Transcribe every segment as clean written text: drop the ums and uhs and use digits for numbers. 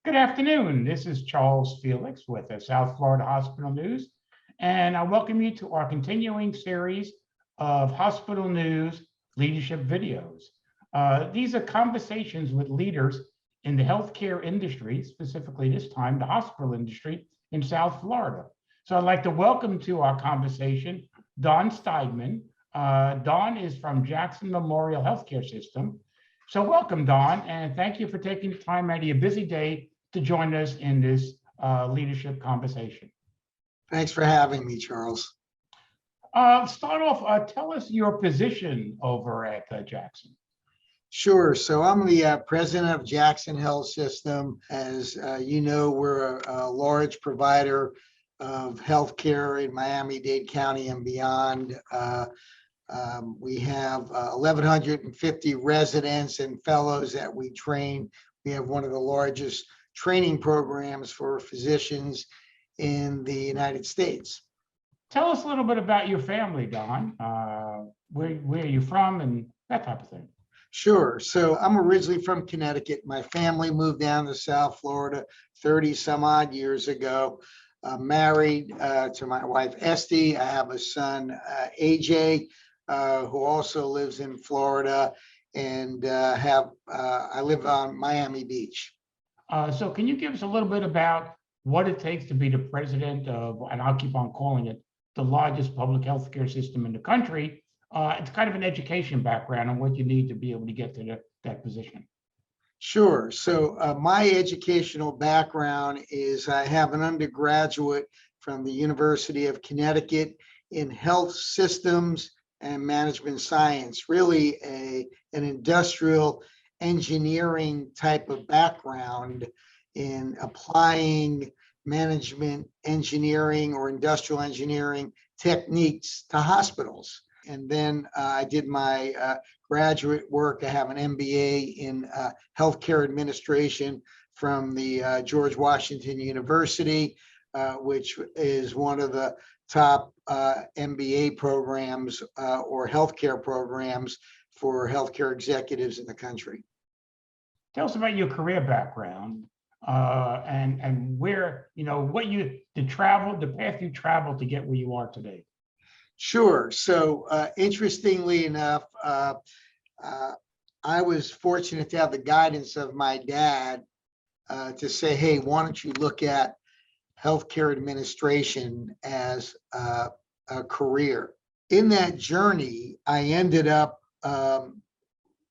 Good afternoon. This is Charles Felix with the South Florida Hospital News, and I welcome you to our continuing series of hospital news leadership videos. These are conversations with leaders in the healthcare industry, specifically this time the hospital industry in South Florida. So I'd like to welcome to our conversation Don Steigman. Don is from Jackson Memorial Healthcare System. So welcome, Don, and thank you for taking the time out of your busy day to join us in this leadership conversation. Thanks for having me, Charles. Start off, tell us your position over at Jackson. Sure. So I'm the president of Jackson Health System. As you know, we're a large provider of healthcare in Miami-Dade County and beyond. We have 1,150 residents and fellows that we train. We have one of the largest training programs for physicians in the United States. Tell us a little bit about your family, Don. Where are you from and that type of thing? Sure. So I'm originally from Connecticut. My family moved down to South Florida 30 some odd years ago. Married to my wife, Esty. I have a son, AJ, who also lives in Florida, and I live on Miami Beach. So can you give us a little bit about what it takes to be the president of, and I'll keep on calling it, the largest public healthcare system in the country? It's kind of an education background on what you need to be able to get to that position. Sure. So my educational background is I have an undergraduate from the University of Connecticut in health systems and management science, really an industrial engineering type of background in applying management engineering or industrial engineering techniques to hospitals. And then I did my graduate work. I have an MBA in healthcare administration from the George Washington University, which is one of the top MBA programs or healthcare programs for healthcare executives in the country. Tell us about your career background and where, the path you traveled to get where you are today. Sure. So interestingly enough, I was fortunate to have the guidance of my dad to say, hey, why don't you look at healthcare administration as a career? In that journey, I ended up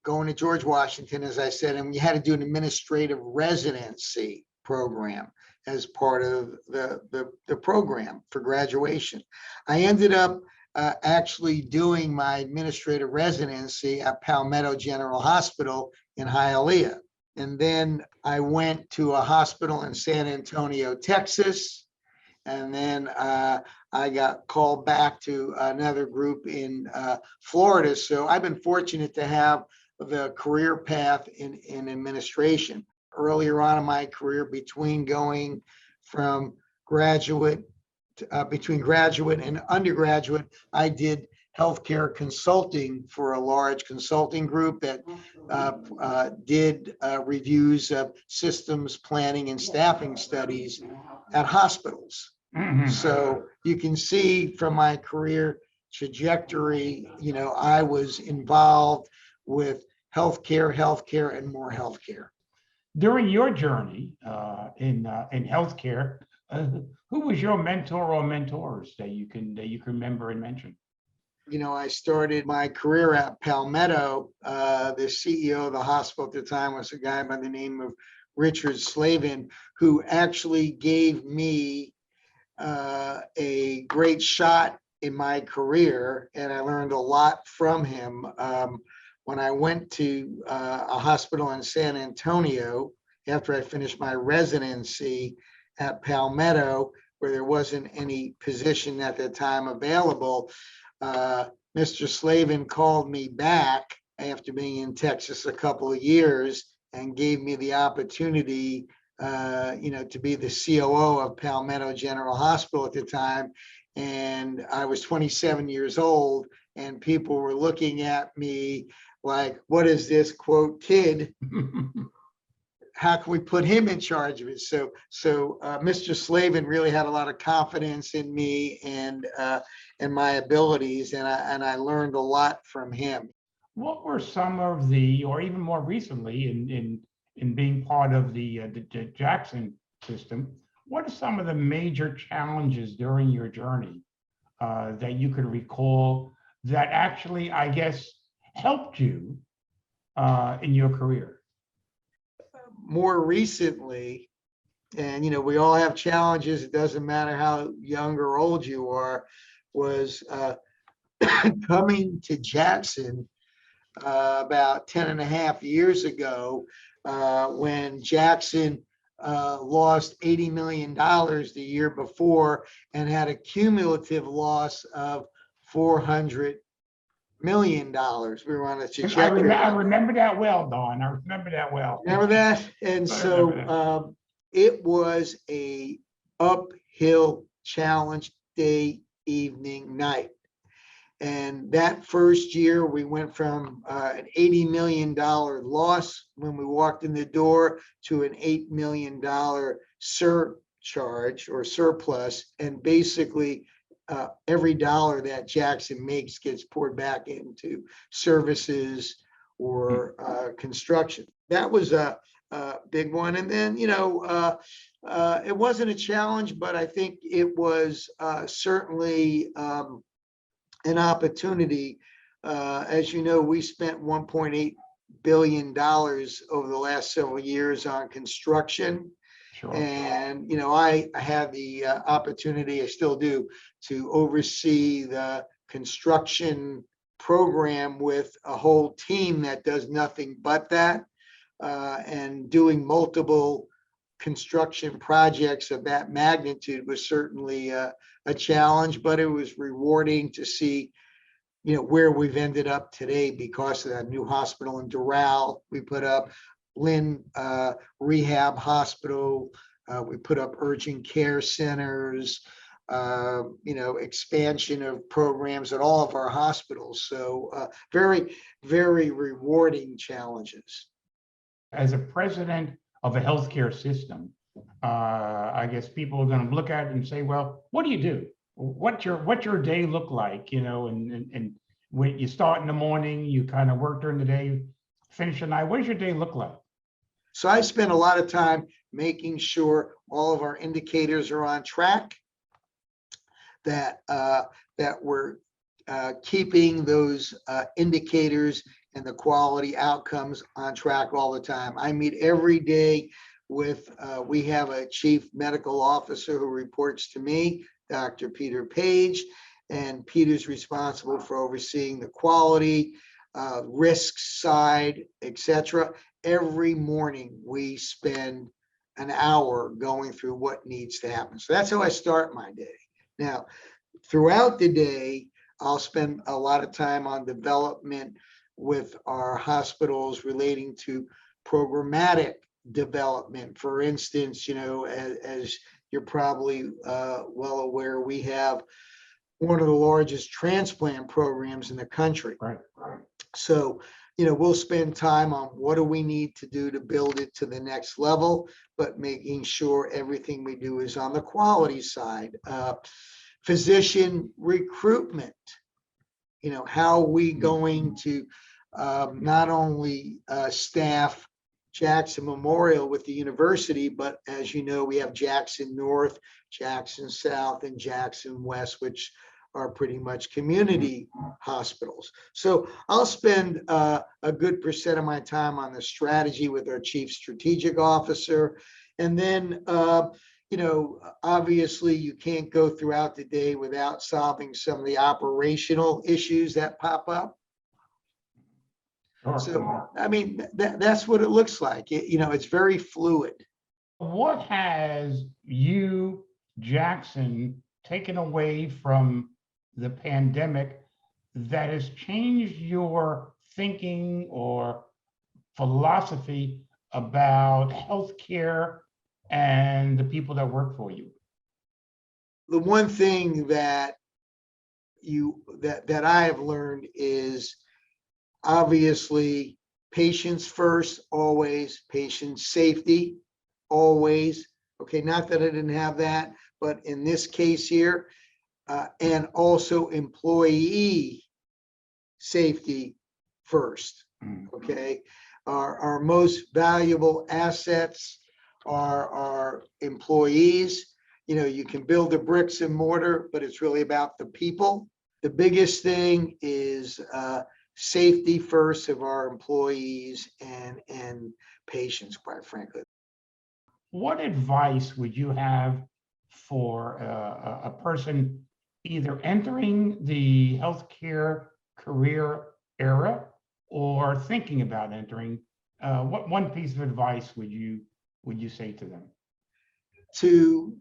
going to George Washington, as I said, and we had to do an administrative residency program as part of the program for graduation. I ended up actually doing my administrative residency at Palmetto General Hospital in Hialeah. And then I went to a hospital in San Antonio, Texas. And then I got called back to another group in Florida. So I've been fortunate to have the career path in administration. Earlier on in my career, between going from between graduate and undergraduate, I did healthcare consulting for a large consulting group that did reviews of systems planning and staffing studies at hospitals. Mm-hmm. So you can see from my career trajectory, I was involved with healthcare, and more healthcare. During your journey in healthcare, who was your mentor or mentors that you can remember and mention? I started my career at Palmetto. The CEO of the hospital at the time was a guy by the name of Richard Slavin, who actually gave me a great shot in my career, and I learned a lot from him. When I went to a hospital in San Antonio after I finished my residency at Palmetto, where there wasn't any position at the time available, Mr. Slavin called me back after being in Texas a couple of years and gave me the opportunity, to be the COO of Palmetto General Hospital at the time. And I was 27 years old, and people were looking at me like, what is this, quote, kid how can we put him in charge of it? So Mr. Slavin really had a lot of confidence in me and my abilities, and I learned a lot from him. What were some of the, or even more recently, in being part of the Jackson system, what are some of the major challenges during your journey that you could recall that actually, I guess, helped you in your career? More recently, and we all have challenges, it doesn't matter how young or old you are, was coming to Jackson about 10 and a half years ago, when Jackson lost $80 million the year before and had a cumulative loss of $400 million. We were on a trajectory. I remember that well, Don. I remember that well. Remember that? And so it was a uphill challenge, day, evening, night. And that first year, we went from an $80 million loss when we walked in the door to an $8 million surcharge or surplus. And basically, every dollar that Jackson makes gets poured back into services or construction. That was a big one. And then, it wasn't a challenge, but I think it was certainly an opportunity. As you know, we spent $1.8 billion over the last several years on construction. Sure. And, I had the opportunity, I still do, to oversee the construction program with a whole team that does nothing but that, and doing multiple construction projects of that magnitude was certainly a challenge, but it was rewarding to see, where we've ended up today because of that new hospital in Doral. We put up Lynn Rehab Hospital. We put up urgent care centers, expansion of programs at all of our hospitals. So very, very rewarding challenges. As a president of a healthcare system, I guess people are going to look at it and say, well, what do you do? What's your day look like? And when you start in the morning, you kind of work during the day, finish at night. What does your day look like? So I spend a lot of time making sure all of our indicators are on track, that we're keeping those indicators and the quality outcomes on track all the time. I meet every day with, we have a chief medical officer who reports to me, Dr. Peter Page, and Peter's responsible for overseeing the quality, risk side, etc. Every morning we spend an hour going through what needs to happen. So that's how I start my day. Now, throughout the day, I'll spend a lot of time on development with our hospitals relating to programmatic development. For instance, as you're probably well aware, we have one of the largest transplant programs in the country. Right. So, we'll spend time on what do we need to do to build it to the next level, but making sure everything we do is on the quality side. Physician recruitment, how are we going to not only staff Jackson Memorial with the university, but as you know, we have Jackson North, Jackson South, and Jackson West, which are pretty much community hospitals. So I'll spend a good percent of my time on the strategy with our chief strategic officer. And then, obviously you can't go throughout the day without solving some of the operational issues that pop up. Sure. So, I mean, that's what it looks like. It's very fluid. What has you, Jackson, taken away from the pandemic that has changed your thinking or philosophy about healthcare and the people that work for you? The one thing that I have learned is, obviously, patients first, always, patient safety, always. Okay, not that I didn't have that, but in this case here, and also employee safety first. Okay, our most valuable assets are our employees. You know, you can build the bricks and mortar, but it's really about the people. The biggest thing is safety first of our employees and patients, quite frankly. What advice would you have for a person either entering the healthcare career era or thinking about entering? What one piece of advice would you say to them? To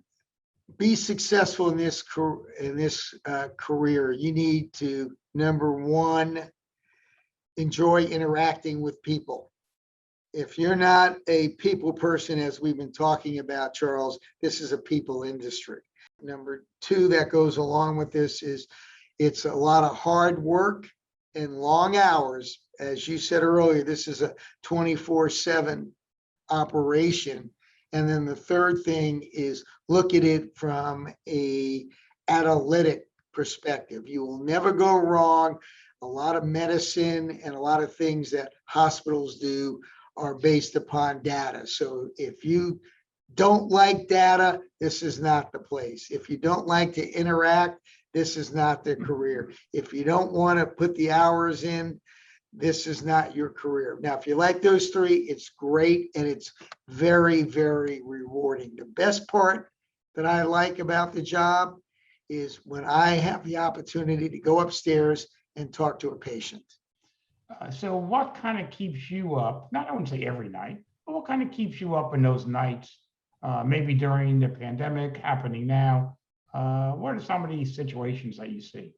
be successful in this career, you need to, number one, enjoy interacting with people. If you're not a people person, as we've been talking about, Charles, this is a people industry. Number two, that goes along with this is it's a lot of hard work and long hours. As you said earlier, this is a 24/7 operation. And then the third thing is look at it from a analytic perspective. You will never go wrong. A lot of medicine and a lot of things that hospitals do are based upon data. So if you don't like data, this is not the place. If you don't like to interact, this is not the career. If you don't want to put the hours in, this is not your career. Now, if you like those three, it's great and it's very, very rewarding. The best part that I like about the job is when I have the opportunity to go upstairs and talk to a patient. So what kind of keeps you up? Not, I wouldn't say every night, but what kind of keeps you up in those nights? Maybe during the pandemic happening now. What are some of these situations that you see?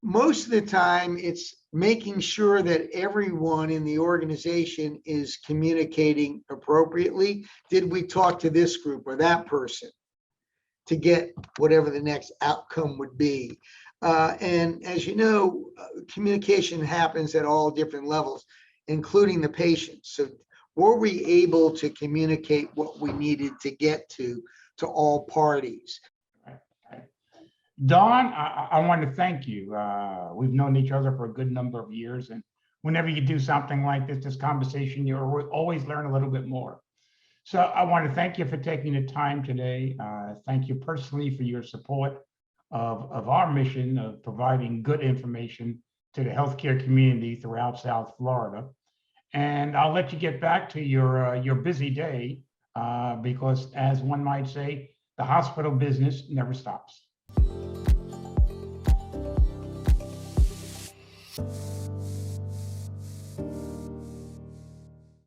Most of the time, it's making sure that everyone in the organization is communicating appropriately. Did we talk to this group or that person to get whatever the next outcome would be? And as you know, communication happens at all different levels, including the patient. So were we able to communicate what we needed to get to all parties? Don, I want to thank you. We've known each other for a good number of years, and whenever you do something like this conversation, you always learn a little bit more. So I want to thank you for taking the time today. Thank you personally for your support of our mission of providing good information to the healthcare community throughout South Florida. And I'll let you get back to your busy day because, as one might say, the hospital business never stops.